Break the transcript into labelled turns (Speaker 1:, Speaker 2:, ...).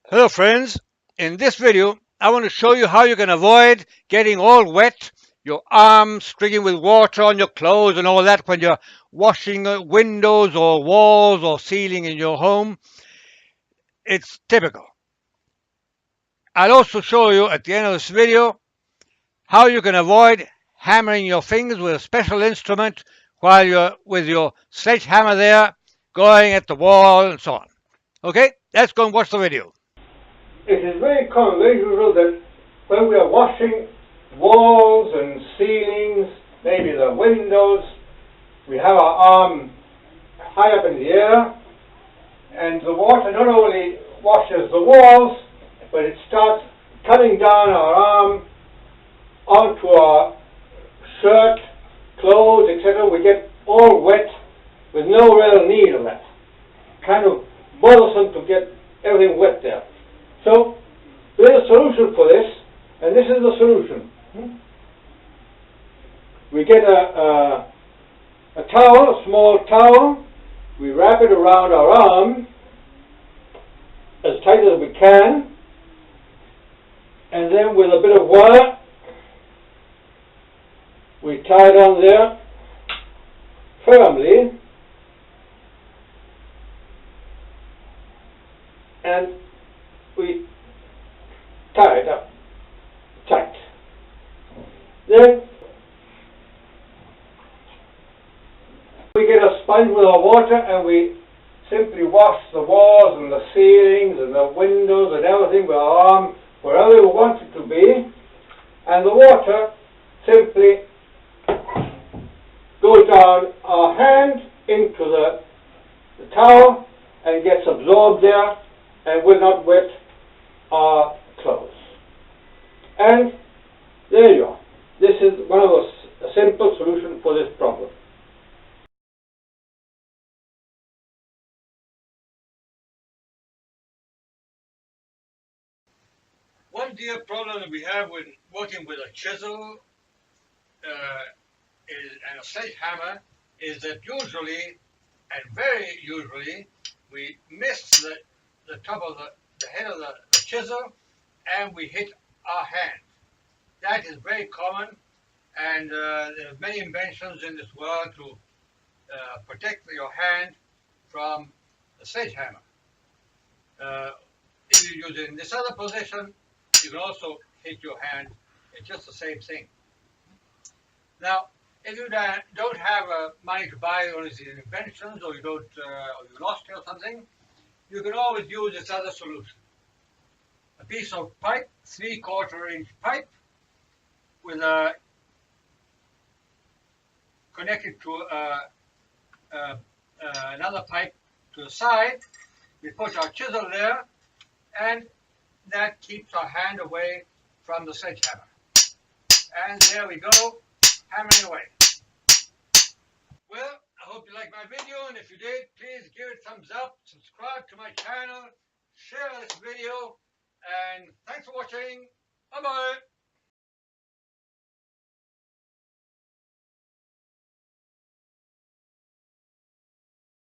Speaker 1: Hello friends, in this video I want to show you how you can avoid getting all wet, your arms streaking with water on your clothes and all that when you're washing windows or walls or ceiling in your home. It's typical. I'll also show you at the end of this video how you can avoid hammering your fingers with a special instrument while you're with your sledgehammer there going at the wall and so on. Okay, let's go and watch the video.
Speaker 2: It is very common, very usual that when we are washing walls and ceilings, maybe the windows, we have our arm high up in the air, and the water not only washes the walls, but it starts coming down our arm onto our shirt, clothes, etc. We get all wet with no real need of that. Kind of bothersome to get everything wet there. So there's a solution for this, and this is the solution. We get a towel, a small towel, we wrap it around our arm as tight as we can, and then with a bit of wire we tie it on there firmly, and we tie it up tight. Then we get a sponge with our water and we simply wash the walls and the ceilings and the windows and everything with our arm wherever we want it to be, and the water simply goes down our hand into the towel and gets absorbed there and will not wet our clothes. And there you are. This is one of a simple solution for this problem.
Speaker 1: One dear problem that we have when working with a chisel and a sledgehammer is that usually, and very usually, we miss the top of the head of the chisel and we hit our hand. That is very common, and there are many inventions in this world to protect your hand from the sledgehammer. If you use it in this other position, you can also hit your hand. It's just the same thing. Now, if you don't have money to buy one of these inventions, or you don't, or you lost it or something, you can always use this other solution. A piece of pipe, 3/4 inch pipe, with a connected to another pipe to the side. We put our chisel there, and that keeps our hand away from the sledgehammer. And there we go, hammering away. Well, I hope you liked my video, and if you did, please give it a thumbs up, subscribe to my channel, share this video, and thanks for watching. Bye-bye.